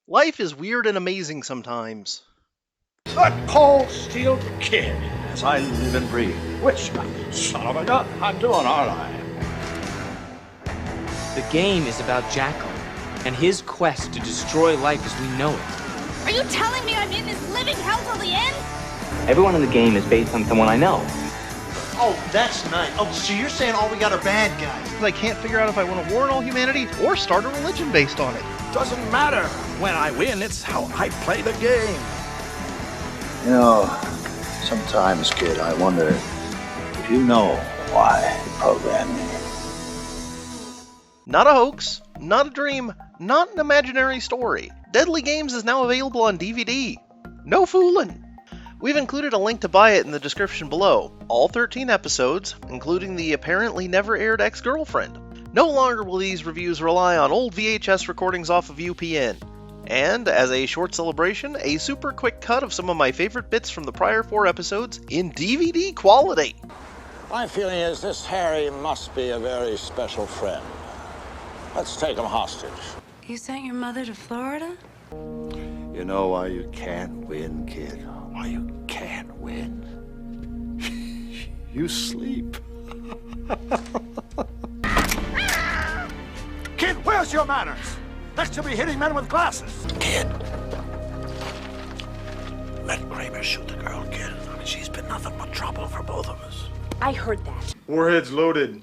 Life is weird and amazing sometimes. A cold steel kid, as I live and breathe. Which son of a gun, I'm doing all right. The game is about Jackal and his quest to destroy life as we know it. Are you telling me I'm in this living hell till the end? Everyone in the game is based on someone I know. Oh, that's nice. Oh, so you're saying all we got are bad guys? I can't figure out if I want to warn all humanity or start a religion based on it. Doesn't matter when I win, it's how I play the game. You know, sometimes, kid, I wonder if you know why they programmed me. Not a hoax, not a dream, not an imaginary story. Deadly Games is now available on DVD. No fooling! We've included a link to buy it in the description below. All 13 episodes, including the apparently never aired ex-girlfriend. No longer will these reviews rely on old VHS recordings off of UPN. And, as a short celebration, a super quick cut of some of my favorite bits from the prior 4 episodes in DVD quality. My feeling is this Harry must be a very special friend. Let's take him hostage. You sent your mother to Florida? You know why you can't win, kid? Why you can't win? You sleep. Kid, where's your manners? Next to be hitting men with glasses. Kid. Let Kramer shoot the girl, kid. I mean, she's been nothing but trouble for both of us. I heard that. Warhead's loaded.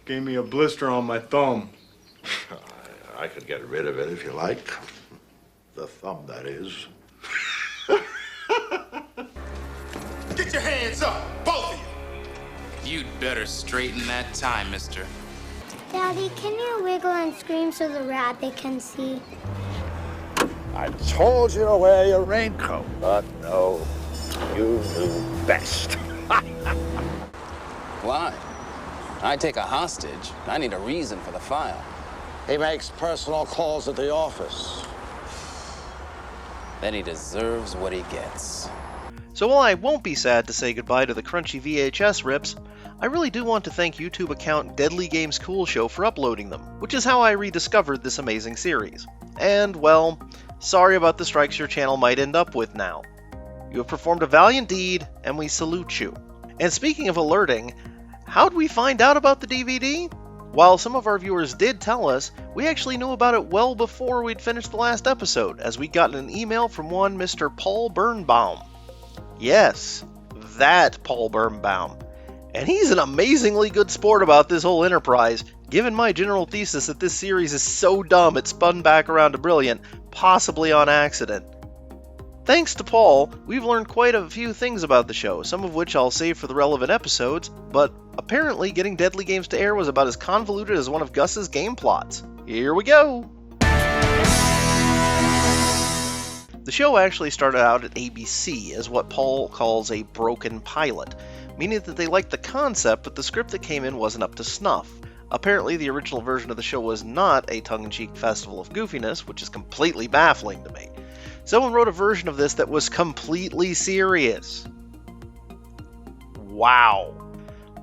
Gave me a blister on my thumb. I could get rid of it if you like. The thumb, that is. Get your hands up, both of you. You'd better straighten that tie, mister. Daddy, can you wiggle and scream so the rabbit can see? I told you to wear your raincoat, but no, you knew best. Why? I take a hostage. I need a reason for the file. He makes personal calls at the office. Then he deserves what he gets. So while I won't be sad to say goodbye to the crunchy VHS rips, I really do want to thank YouTube account Deadly Games Cool Show for uploading them, which is how I rediscovered this amazing series. And, well, sorry about the strikes your channel might end up with now. You have performed a valiant deed, and we salute you. And speaking of alerting, how'd we find out about the DVD? While some of our viewers did tell us, we actually knew about it well before we'd finished the last episode, as we'd gotten an email from one Mr. Paul Birnbaum. Yes, that Paul Birnbaum. And he's an amazingly good sport about this whole enterprise, given my general thesis that this series is so dumb it spun back around to brilliant, possibly on accident. Thanks to Paul, we've learned quite a few things about the show, some of which I'll save for the relevant episodes, but apparently getting Deadly Games to air was about as convoluted as one of Gus's game plots. Here we go! The show actually started out at ABC as what Paul calls a broken pilot, meaning that they liked the concept, but the script that came in wasn't up to snuff. Apparently, the original version of the show was not a tongue-in-cheek festival of goofiness, which is completely baffling to me. Someone wrote a version of this that was completely serious. Wow.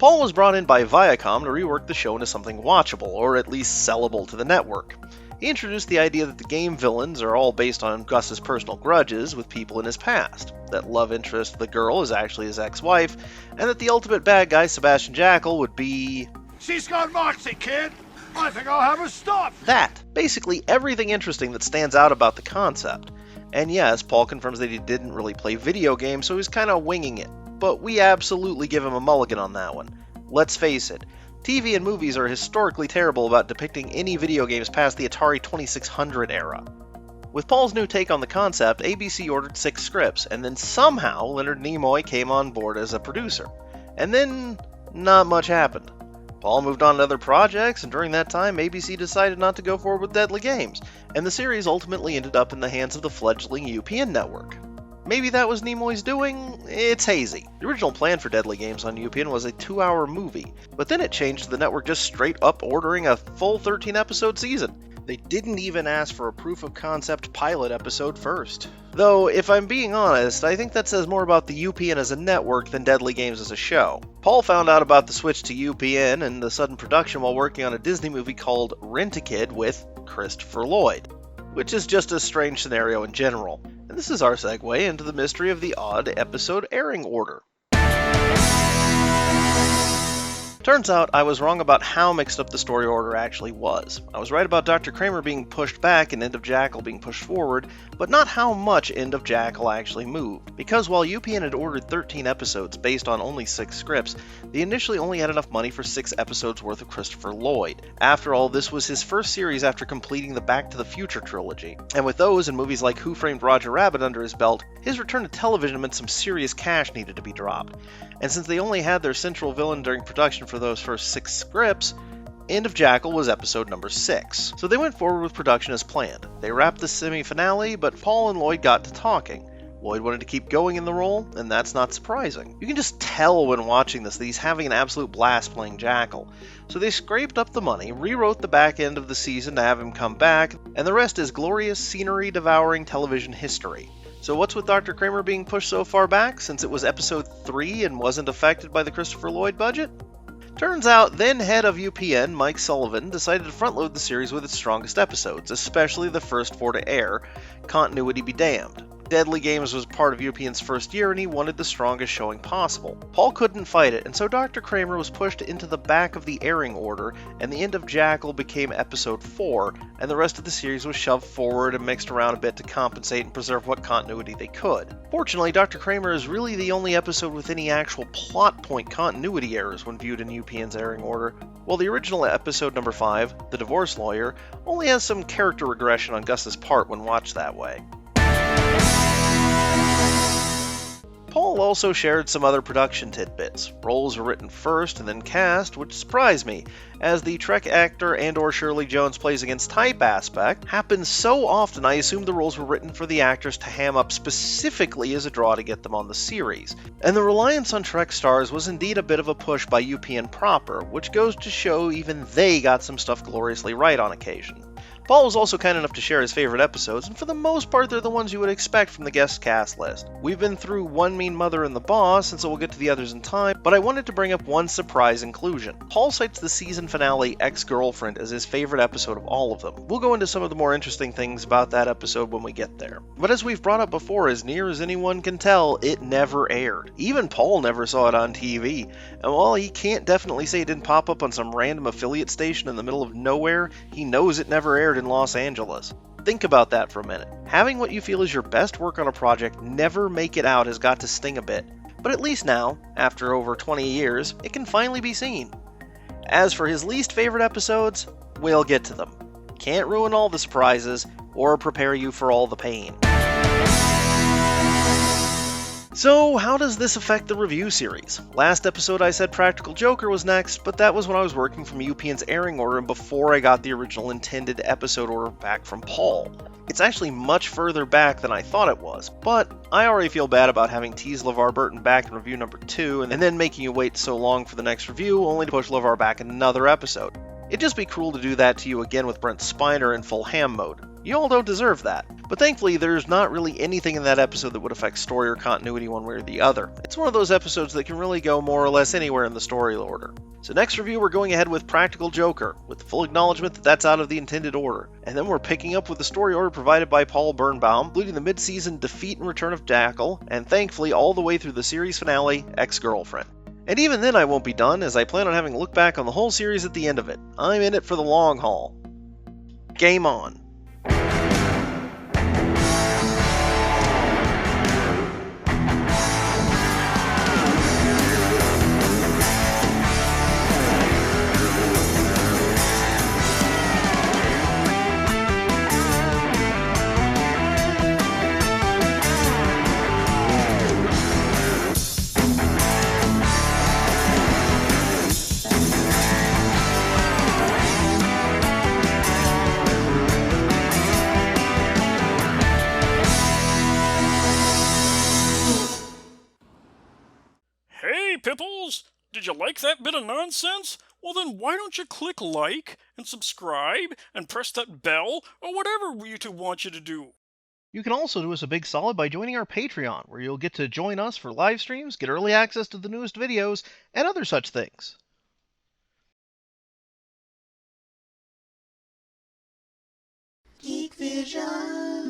Paul was brought in by Viacom to rework the show into something watchable, or at least sellable to the network. He introduced the idea that the game villains are all based on Gus's personal grudges with people in his past, that love interest the girl is actually his ex-wife, and that the ultimate bad guy, Sebastian Jackal, would be... She's gone Moxie, kid. I think I'll have her stopped. That. Basically everything interesting that stands out about the concept. And yes, Paul confirms that he didn't really play video games, so he's kind of winging it. But we absolutely give him a mulligan on that one. Let's face it, TV and movies are historically terrible about depicting any video games past the Atari 2600 era. With Paul's new take on the concept, ABC ordered 6 scripts, and then somehow Leonard Nimoy came on board as a producer. And then, not much happened. Paul moved on to other projects, and during that time, ABC decided not to go forward with Deadly Games, and the series ultimately ended up in the hands of the fledgling UPN network. Maybe that was Nimoy's doing? It's hazy. The original plan for Deadly Games on UPN was a 2-hour movie, but then it changed to the network just straight up ordering a full 13-episode season. They didn't even ask for a proof of concept pilot episode first. Though, if I'm being honest, I think that says more about the UPN as a network than Deadly Games as a show. Paul found out about the switch to UPN and the sudden production while working on a Disney movie called Rent-A-Kid with Christopher Lloyd, which is just a strange scenario in general. And this is our segue into the mystery of the odd episode airing order. Turns out I was wrong about how mixed up the story order actually was. I was right about Dr. Kramer being pushed back and End of Jackal being pushed forward, but not how much End of Jackal actually moved. Because while UPN had ordered 13 episodes based on only 6 scripts, they initially only had enough money for 6 episodes worth of Christopher Lloyd. After all, this was his first series after completing the Back to the Future trilogy. And with those and movies like Who Framed Roger Rabbit under his belt, his return to television meant some serious cash needed to be dropped. And since they only had their central villain during production for those first 6 scripts, End of Jackal was episode number 6. So they went forward with production as planned. They wrapped the semi-finale, but Paul and Lloyd got to talking. Lloyd wanted to keep going in the role, and that's not surprising. You can just tell when watching this that he's having an absolute blast playing Jackal. So they scraped up the money, rewrote the back end of the season to have him come back, and the rest is glorious scenery-devouring television history. So what's with Dr. Kramer being pushed so far back, since it was episode 3 and wasn't affected by the Christopher Lloyd budget? Turns out, then head of UPN, Mike Sullivan, decided to front-load the series with its strongest episodes, especially the first 4 to air, Continuity Be Damned. Deadly Games was part of UPN's first year, and he wanted the strongest showing possible. Paul couldn't fight it, and so Dr. Kramer was pushed into the back of the airing order, and the End of Jackal became episode 4, and the rest of the series was shoved forward and mixed around a bit to compensate and preserve what continuity they could. Fortunately, Dr. Kramer is really the only episode with any actual plot point continuity errors when viewed in UPN's airing order, while the original episode number 5, The Divorce Lawyer, only has some character regression on Gus's part when watched that way. Paul also shared some other production tidbits. Roles were written first and then cast, which surprised me, as the Trek actor and/or Shirley Jones plays against type aspect happens so often I assumed the roles were written for the actors to ham up specifically as a draw to get them on the series. And the reliance on Trek stars was indeed a bit of a push by UPN proper, which goes to show even they got some stuff gloriously right on occasion. Paul was also kind enough to share his favorite episodes, and for the most part they're the ones you would expect from the guest cast list. We've been through One Mean Mother and the Boss, and so we'll get to the others in time, but I wanted to bring up one surprise inclusion. Paul cites the season finale Ex-Girlfriend as his favorite episode of all of them. We'll go into some of the more interesting things about that episode when we get there. But as we've brought up before, as near as anyone can tell, it never aired. Even Paul never saw it on TV, and while he can't definitely say it didn't pop up on some random affiliate station in the middle of nowhere, he knows it never aired in Los Angeles. Think about that for a minute. Having what you feel is your best work on a project never make it out has got to sting a bit. But at least now, after over 20 years, it can finally be seen. As for his least favorite episodes, we'll get to them. Can't ruin all the surprises, or prepare you for all the pain. So, how does this affect the review series? Last episode I said Practical Joker was next, but that was when I was working from UPN's airing order and before I got the original intended episode order back from Paul. It's actually much further back than I thought it was, but I already feel bad about having teased LeVar Burton back in review number 2 and then making you wait so long for the next review only to push LeVar back another episode. It'd just be cruel to do that to you again with Brent Spiner in full ham mode. You all don't deserve that. But thankfully, there's not really anything in that episode that would affect story or continuity one way or the other. It's one of those episodes that can really go more or less anywhere in the story order. So next review, we're going ahead with Practical Joker, with the full acknowledgement that that's out of the intended order. And then we're picking up with the story order provided by Paul Birnbaum, including the mid-season defeat and return of Jackal, and thankfully all the way through the series finale, Ex-Girlfriend. And even then I won't be done, as I plan on having a look back on the whole series at the end of it. I'm in it for the long haul. Game on. Pipples! Did you like that bit of nonsense? Well then why don't you click like and subscribe and press that bell or whatever YouTube wants you to do? You can also do us a big solid by joining our Patreon, where you'll get to join us for live streams, get early access to the newest videos, and other such things. television.